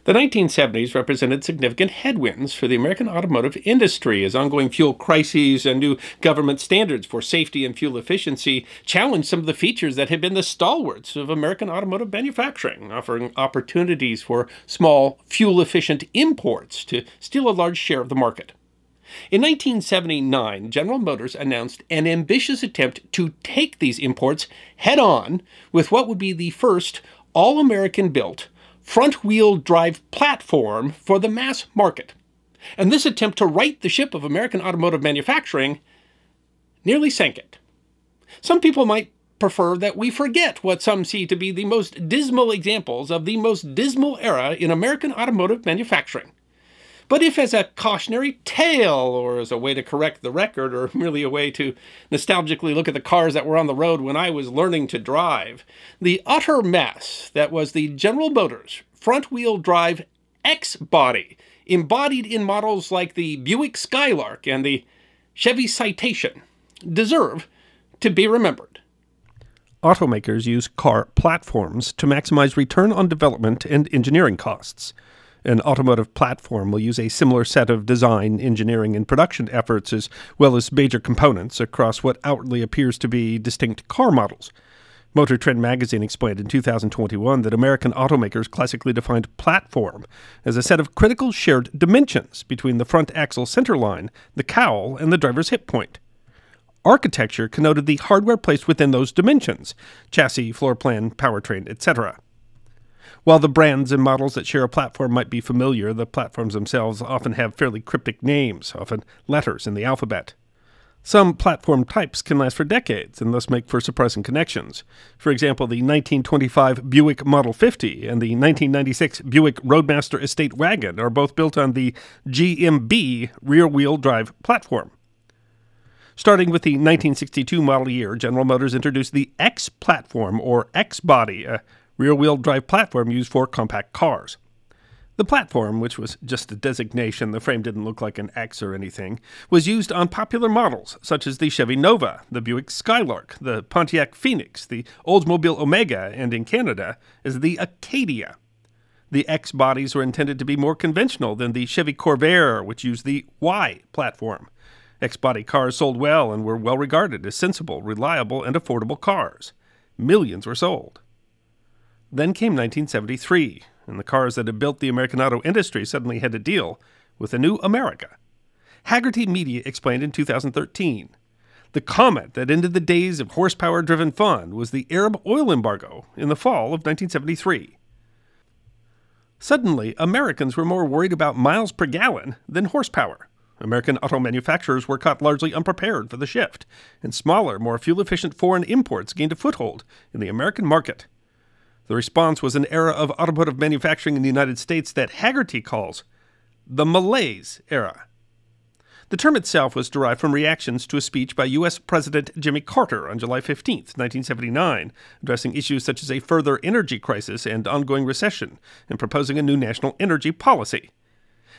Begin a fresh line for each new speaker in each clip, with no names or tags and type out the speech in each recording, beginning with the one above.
The 1970s represented significant headwinds for the American automotive industry as ongoing fuel crises and new government standards for safety and fuel efficiency challenged some of the features that had been the stalwarts of American automotive manufacturing, offering opportunities for small, fuel-efficient imports to steal a large share of the market. In 1979, General Motors announced an ambitious attempt to take these imports head-on with what would be the first all-American built front-wheel drive platform for the mass market. And this attempt to right the ship of American automotive manufacturing nearly sank it. Some people might prefer that we forget what some see to be the most dismal examples of the most dismal era in American automotive manufacturing. But if as a cautionary tale, or as a way to correct the record, or merely a way to nostalgically look at the cars that were on the road when I was learning to drive, the utter mess that was the General Motors front-wheel drive X-body, embodied in models like the Buick Skylark and the Chevy Citation, deserve to be remembered.
Automakers use car platforms to maximize return on development and engineering costs. An automotive platform will use a similar set of design, engineering, and production efforts as well as major components across what outwardly appears to be distinct car models. Motor Trend magazine explained in 2021 that American automakers classically defined platform as a set of critical shared dimensions between the front axle centerline, the cowl, and the driver's hip point. Architecture connoted the hardware placed within those dimensions: chassis, floor plan, powertrain, etc. While the brands and models that share a platform might be familiar, the platforms themselves often have fairly cryptic names, often letters in the alphabet. Some platform types can last for decades and thus make for surprising connections. For example, the 1925 Buick Model 50 and the 1996 Buick Roadmaster Estate Wagon are both built on the GMB rear-wheel drive platform. Starting with the 1962 model year, General Motors introduced the X platform, or X-body, a rear-wheel drive platform used for compact cars. The platform, which was just a designation, the frame didn't look like an X or anything, was used on popular models such as the Chevy Nova, the Buick Skylark, the Pontiac Phoenix, the Oldsmobile Omega, and in Canada as the Acadia. The X bodies were intended to be more conventional than the Chevy Corvair, which used the Y platform. X-body cars sold well and were well regarded as sensible, reliable, and affordable cars. Millions were sold. Then came 1973, and the cars that had built the American auto industry suddenly had to deal with a new America. Hagerty Media explained in 2013, the comet that ended the days of horsepower-driven fun was the Arab oil embargo in the fall of 1973. Suddenly, Americans were more worried about miles per gallon than horsepower. American auto manufacturers were caught largely unprepared for the shift, and smaller, more fuel-efficient foreign imports gained a foothold in the American market. The response was an era of automotive manufacturing in the United States that Hagerty calls the Malaise era. The term itself was derived from reactions to a speech by U.S. President Jimmy Carter on July 15, 1979, addressing issues such as a further energy crisis and ongoing recession, and proposing a new national energy policy.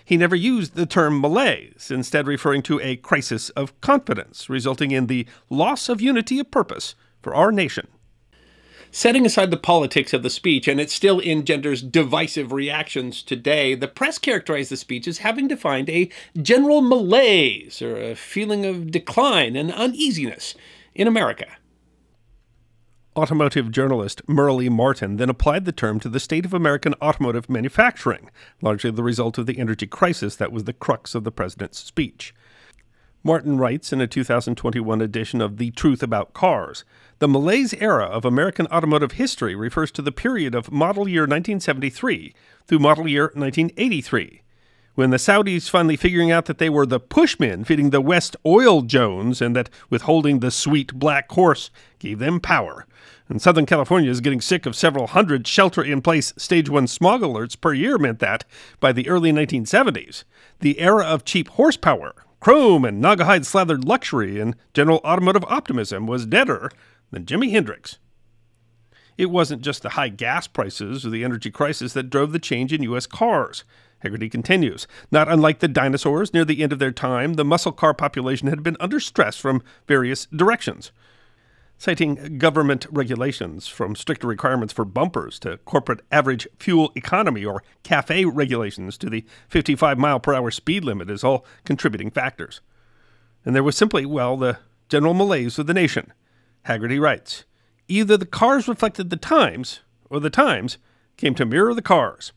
He never used the term malaise, instead referring to a crisis of confidence, resulting in the loss of unity of purpose for our nation.
Setting aside the politics of the speech, and it still engenders divisive reactions today, the press characterized the speech as having defined a general malaise, or a feeling of decline and uneasiness in America.
Automotive journalist Merle Martin then applied the term to the state of American automotive manufacturing, largely the result of the energy crisis that was the crux of the president's speech. Martin writes in a 2021 edition of The Truth About Cars, the malaise era of American automotive history refers to the period of model year 1973 through model year 1983, when the Saudis finally figuring out that they were the pushmen feeding the West oil Jones and that withholding the sweet black horse gave them power. And Southern California is getting sick of several hundred shelter-in-place Stage 1 smog alerts per year meant that, by the early 1970s, the era of cheap horsepower, chrome and Naugahyde-slathered luxury, and general automotive optimism was deader than Jimi Hendrix. It wasn't just the high gas prices or the energy crisis that drove the change in U.S. cars. Hagerty continues, not unlike the dinosaurs near the end of their time, the muscle car population had been under stress from various directions. citing government regulations from stricter requirements for bumpers to corporate average fuel economy or CAFE regulations to the 55-mile-per-hour speed limit as all contributing factors. And there was simply, well, the general malaise of the nation. Haggerty writes, "Either the cars reflected the times, or the times came to mirror the cars."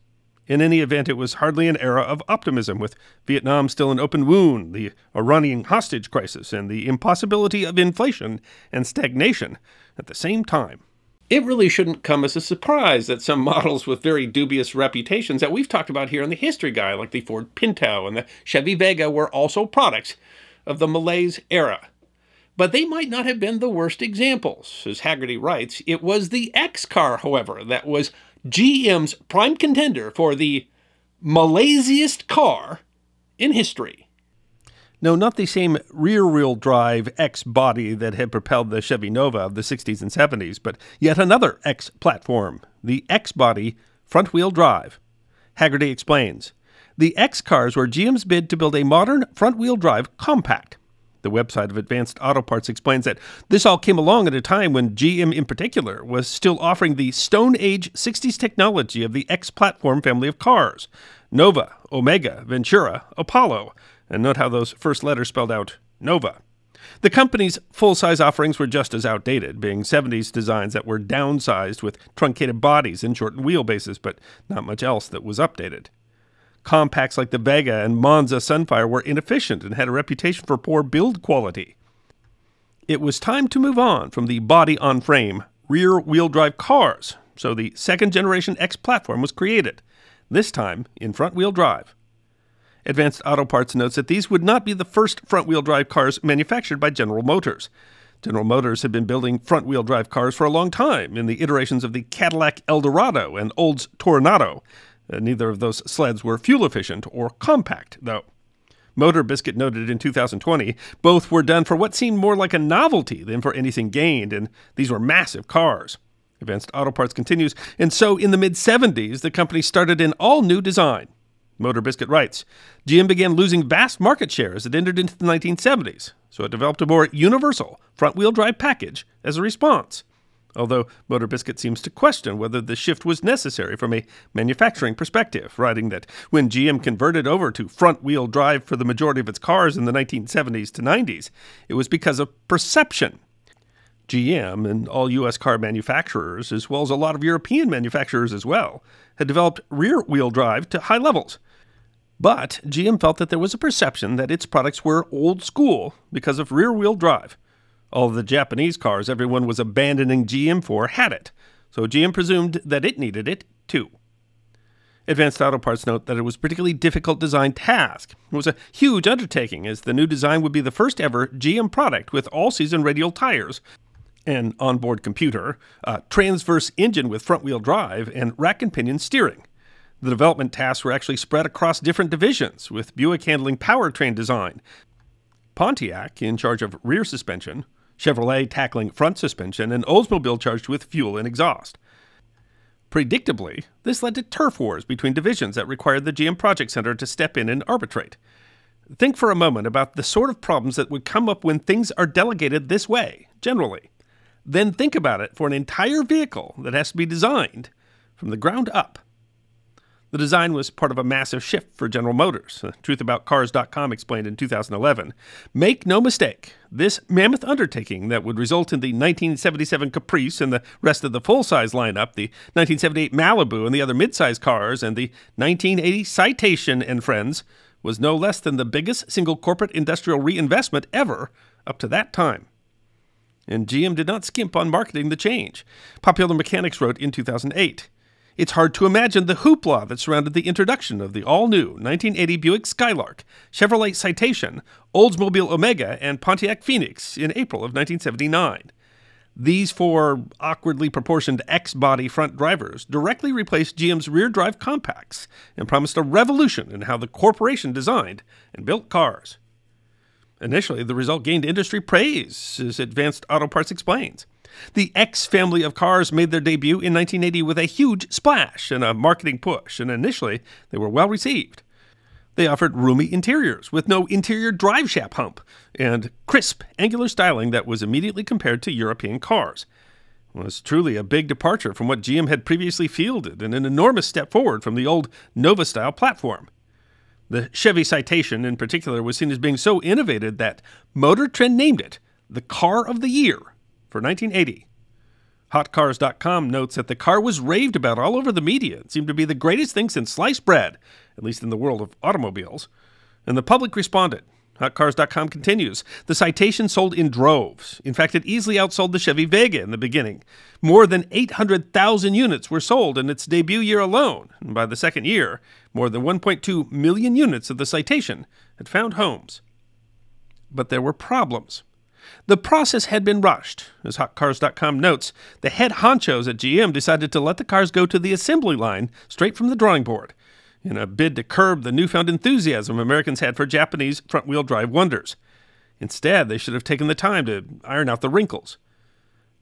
In any event, it was hardly an era of optimism, with Vietnam still an open wound, the Iranian hostage crisis, and the impossibility of inflation and stagnation at the same time.
It really shouldn't come as a surprise that some models with very dubious reputations that we've talked about here in the History Guide, like the Ford Pinto and the Chevy Vega, were also products of the Malaise era. But they might not have been the worst examples. As Haggerty writes, it was the X car, however, that was GM's prime contender for the Malaisiest car in history.
No, not the same rear-wheel drive X body that had propelled the Chevy Nova of the 60s and 70s, but yet another X platform, the X body front-wheel drive. Haggerty explains, the X cars were GM's bid to build a modern front-wheel drive compact. The website of Advanced Auto Parts explains that this all came along at a time when GM in particular was still offering the Stone Age 60s technology of the X platform family of cars: Nova, Omega, Ventura, Apollo, and note how those first letters spelled out Nova. The company's full-size offerings were just as outdated, being 70s designs that were downsized with truncated bodies and shortened wheelbases, but not much else that was updated. Compacts like the Vega and Monza Sunfire were inefficient and had a reputation for poor build quality. It was time to move on from the body-on-frame, rear-wheel drive cars, so the second-generation X platform was created, this time in front-wheel drive. Advanced Auto Parts notes that these would not be the first front-wheel drive cars manufactured by General Motors. General Motors had been building front-wheel drive cars for a long time in the iterations of the Cadillac Eldorado and Olds Toronado. Neither of those sleds were fuel-efficient or compact, though. Motor Biscuit noted in 2020, both were done for what seemed more like a novelty than for anything gained, and these were massive cars. Advanced Auto Parts continues, and so in the mid-70s, the company started an all-new design. Motor Biscuit writes, GM began losing vast market share as it entered into the 1970s, so it developed a more universal front-wheel drive package as a response. Although Motor Biscuit seems to question whether the shift was necessary from a manufacturing perspective, writing that when GM converted over to front-wheel drive for the majority of its cars in the 1970s to 90s, it was because of perception. GM and all U.S. car manufacturers, as well as a lot of European manufacturers as well, had developed rear-wheel drive to high levels. But GM felt that there was a perception that its products were old school because of rear-wheel drive. All of the Japanese cars everyone was abandoning GM for had it, so GM presumed that it needed it too. Advanced Auto Parts note that it was a particularly difficult design task. It was a huge undertaking, as the new design would be the first ever GM product with all-season radial tires, an onboard computer, a transverse engine with front-wheel drive, and rack and pinion steering. The development tasks were actually spread across different divisions, with Buick handling powertrain design, Pontiac in charge of rear suspension, Chevrolet tackling front suspension, and Oldsmobile charged with fuel and exhaust. Predictably, this led to turf wars between divisions that required the GM Project Center to step in and arbitrate. Think for a moment about the sort of problems that would come up when things are delegated this way, generally. Then think about it for an entire vehicle that has to be designed from the ground up. The design was part of a massive shift for General Motors. TruthAboutCars.com explained in 2011. Make no mistake, this mammoth undertaking that would result in the 1977 Caprice and the rest of the full-size lineup, the 1978 Malibu and the other mid-size cars, and the 1980 Citation and Friends, was no less than the biggest single corporate industrial reinvestment ever up to that time. And GM did not skimp on marketing the change. Popular Mechanics wrote in 2008, it's hard to imagine the hoopla that surrounded the introduction of the all-new 1980 Buick Skylark, Chevrolet Citation, Oldsmobile Omega, and Pontiac Phoenix in April of 1979. These four awkwardly proportioned X-body front drivers directly replaced GM's rear-drive compacts and promised a revolution in how the corporation designed and built cars. Initially, the result gained industry praise, as Advanced Auto Parts explains. The X family of cars made their debut in 1980 with a huge splash and a marketing push, and initially they were well received. They offered roomy interiors with no interior driveshaft hump and crisp, angular styling that was immediately compared to European cars. It was truly a big departure from what GM had previously fielded and an enormous step forward from the old Nova-style platform. The Chevy Citation in particular was seen as being so innovative that Motor Trend named it the Car of the Year for 1980. HotCars.com notes that the car was raved about all over the media. It seemed to be the greatest thing since sliced bread, at least in the world of automobiles. And the public responded. HotCars.com continues, the Citation sold in droves. In fact, it easily outsold the Chevy Vega in the beginning. More than 800,000 units were sold in its debut year alone. And by the second year, more than 1.2 million units of the Citation had found homes. But there were problems. The process had been rushed. As HotCars.com notes, the head honchos at GM decided to let the cars go to the assembly line straight from the drawing board, in a bid to curb the newfound enthusiasm Americans had for Japanese front-wheel drive wonders. Instead, they should have taken the time to iron out the wrinkles.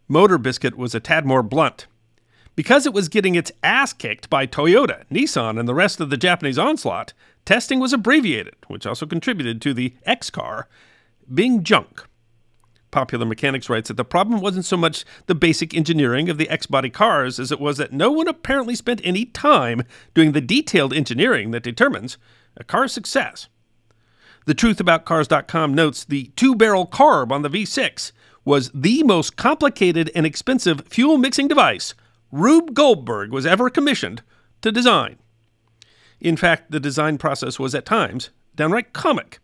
Motor Biscuit was a tad more blunt. Because it was getting its ass kicked by Toyota, Nissan, and the rest of the Japanese onslaught, testing was abbreviated, which also contributed to the X car being junk. Popular Mechanics writes that the problem wasn't so much the basic engineering of the X-body cars as it was that no one apparently spent any time doing the detailed engineering that determines a car's success. The Truth About Cars.com notes the two-barrel carb on the V6 was the most complicated and expensive fuel mixing device Rube Goldberg was ever commissioned to design. In fact, the design process was at times downright comic.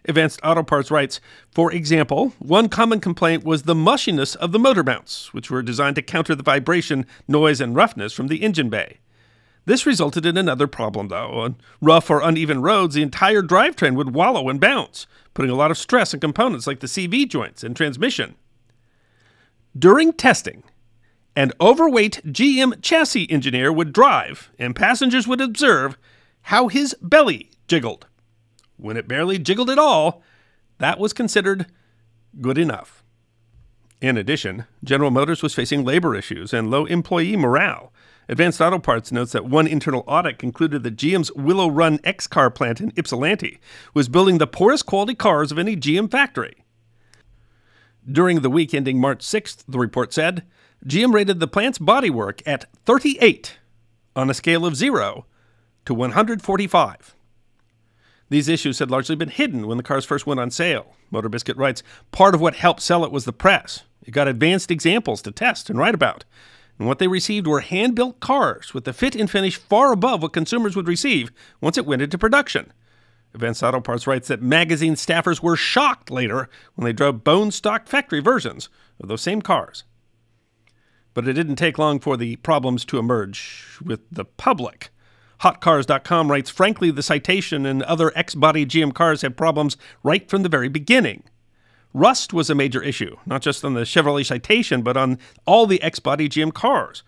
Advanced Auto Parts writes, for example, one common complaint was the mushiness of the motor mounts, which were designed to counter the vibration, noise, and roughness from the engine bay. This resulted in another problem, though. On rough or uneven roads, the entire drivetrain would wallow and bounce, putting a lot of stress on components like the CV joints and transmission. During testing, an overweight GM chassis engineer would drive, and passengers would observe how his belly jiggled. When it barely jiggled at all, that was considered good enough. In addition, General Motors was facing labor issues and low employee morale. Advanced Auto Parts notes that one internal audit concluded that GM's Willow Run X-Car plant in Ypsilanti was building the poorest quality cars of any GM factory. During the week ending March 6th, the report said, GM rated the plant's bodywork at 38 on a scale of 0 to 145. These issues had largely been hidden when the cars first went on sale. Motor Biscuit writes, part of what helped sell it was the press. It got advanced examples to test and write about. And what they received were hand-built cars with the fit and finish far above what consumers would receive once it went into production. Advanced Auto Parts writes that magazine staffers were shocked later when they drove bone-stock factory versions of those same cars. But it didn't take long for the problems to emerge with the public. HotCars.com writes, frankly, the Citation and other X-body GM cars had problems right from the very beginning. Rust was a major issue, not just on the Chevrolet Citation, but on all the X-body GM cars.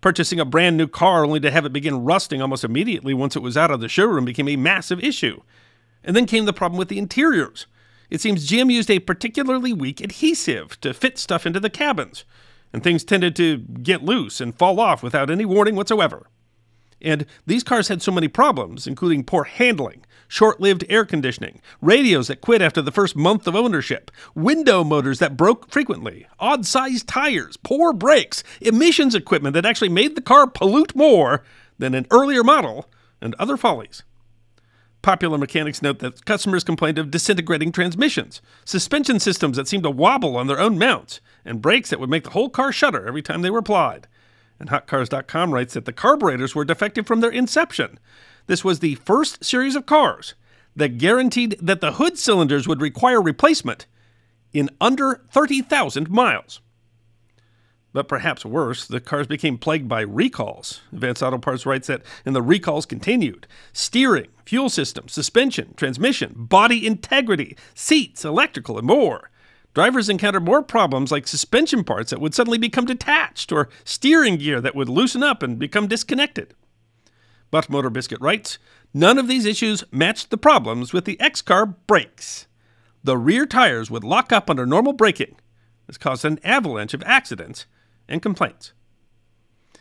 Purchasing a brand new car only to have it begin rusting almost immediately once it was out of the showroom became a massive issue. And then came the problem with the interiors. It seems GM used a particularly weak adhesive to fit stuff into the cabins, and things tended to get loose and fall off without any warning whatsoever. And these cars had so many problems, including poor handling, short-lived air conditioning, radios that quit after the first month of ownership, window motors that broke frequently, odd-sized tires, poor brakes, emissions equipment that actually made the car pollute more than an earlier model, and other follies. Popular Mechanics note that customers complained of disintegrating transmissions, suspension systems that seemed to wobble on their own mounts, and brakes that would make the whole car shudder every time they were applied. And HotCars.com writes that the carburetors were defective from their inception. This was the first series of cars that guaranteed that the hood cylinders would require replacement in under 30,000 miles. But perhaps worse, the cars became plagued by recalls. Advanced Auto Parts writes that, and the recalls continued. Steering, fuel system, suspension, transmission, body integrity, seats, electrical, and more. Drivers encountered more problems like suspension parts that would suddenly become detached or steering gear that would loosen up and become disconnected. But Motor Biscuit writes, none of these issues matched the problems with the X-Car brakes. The rear tires would lock up under normal braking. This caused an avalanche of accidents and complaints.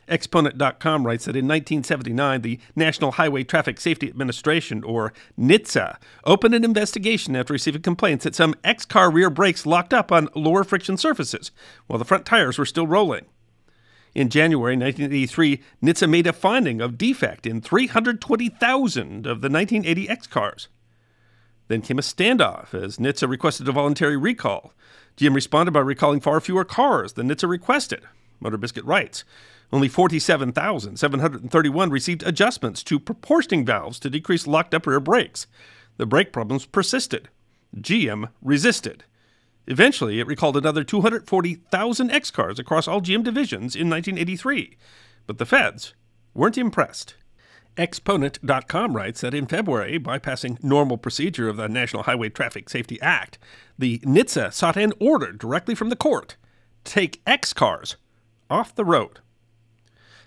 Exponent.com writes that in 1979, the National Highway Traffic Safety Administration, or NHTSA, opened an investigation after receiving complaints that some X-car rear brakes locked up on lower friction surfaces while the front tires were still rolling. In January 1983, NHTSA made a finding of defect in 320,000 of the 1980 X cars. Then came a standoff as NHTSA requested a voluntary recall. GM responded by recalling far fewer cars than NHTSA requested. Motor Biscuit writes, only 47,731 received adjustments to proportioning valves to decrease locked-up rear brakes. The brake problems persisted. GM resisted. Eventually, it recalled another 240,000 X cars across all GM divisions in 1983. But the feds weren't impressed. Exponent.com writes that in February, bypassing normal procedure of the National Highway Traffic Safety Act, the NHTSA sought an order directly from the court to take X cars off the road.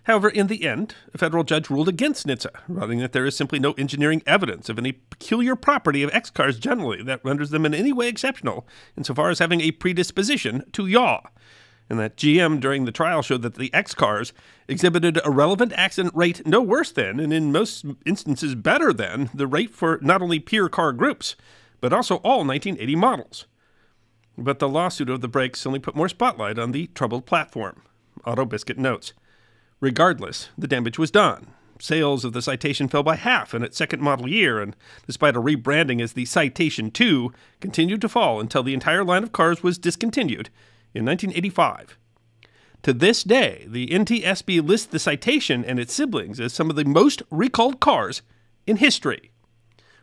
However, in the end, a federal judge ruled against NHTSA, writing that there is simply no engineering evidence of any peculiar property of X cars generally that renders them in any way exceptional insofar as having a predisposition to yaw, and that GM during the trial showed that the X cars exhibited a relevant accident rate no worse than, and in most instances better than, the rate for not only peer car groups, but also all 1980 models. But the lawsuit of the brakes only put more spotlight on the troubled platform. Auto Biscuit notes, regardless, the damage was done. Sales of the Citation fell by half in its second model year, and despite a rebranding as the Citation II, continued to fall until the entire line of cars was discontinued in 1985. To this day, the NTSB lists the Citation and its siblings as some of the most recalled cars in history.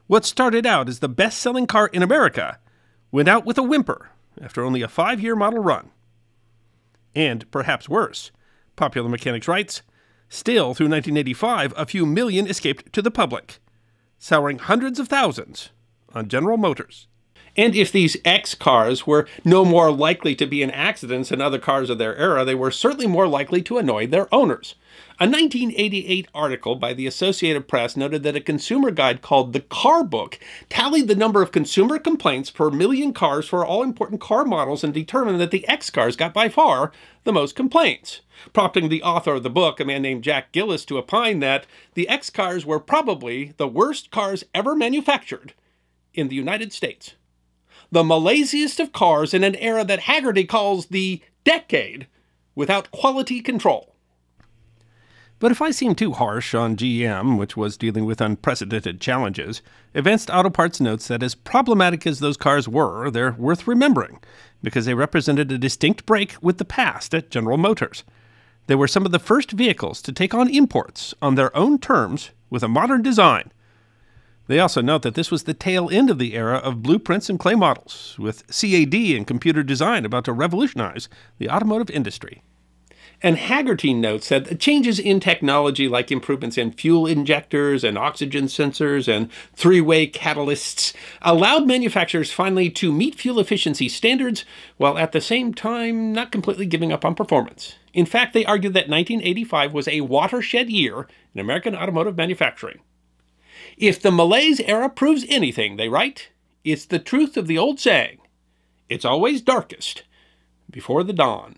What started out as the best-selling car in America went out with a whimper after only a 5-year model run. And perhaps worse, Popular Mechanics writes, still through 1985, a few million escaped to the public, souring hundreds of thousands on General Motors.
And if these X cars were no more likely to be in accidents than other cars of their era, they were certainly more likely to annoy their owners. A 1988 article by the Associated Press noted that a consumer guide called The Car Book tallied the number of consumer complaints per million cars for all important car models and determined that the X cars got by far the most complaints, prompting the author of the book, a man named Jack Gillis, to opine that the X cars were probably the worst cars ever manufactured in the United States. The Malaisiest of cars in an era that Haggerty calls the decade without quality control.
But if I seem too harsh on GM, which was dealing with unprecedented challenges, Advanced Auto Parts notes that as problematic as those cars were, they're worth remembering, because they represented a distinct break with the past at General Motors. They were some of the first vehicles to take on imports on their own terms with a modern design. They also note that this was the tail end of the era of blueprints and clay models, with CAD and computer design about to revolutionize the automotive industry.
And Haggerty notes that the changes in technology, like improvements in fuel injectors and oxygen sensors and three-way catalysts, allowed manufacturers finally to meet fuel efficiency standards while at the same time not completely giving up on performance. In fact, they argued that 1985 was a watershed year in American automotive manufacturing. If the Malaise era proves anything, they write, it's the truth of the old saying, it's always darkest before the dawn.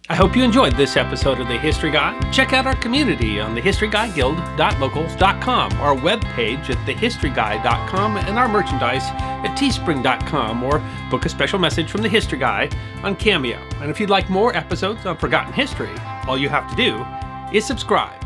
I hope you enjoyed this episode of The History Guy. Check out our community on thehistoryguyguild.locals.com, our webpage at thehistoryguy.com, and our merchandise at teespring.com, or book a special message from The History Guy on Cameo. And if you'd like more episodes on Forgotten History, all you have to do is subscribe.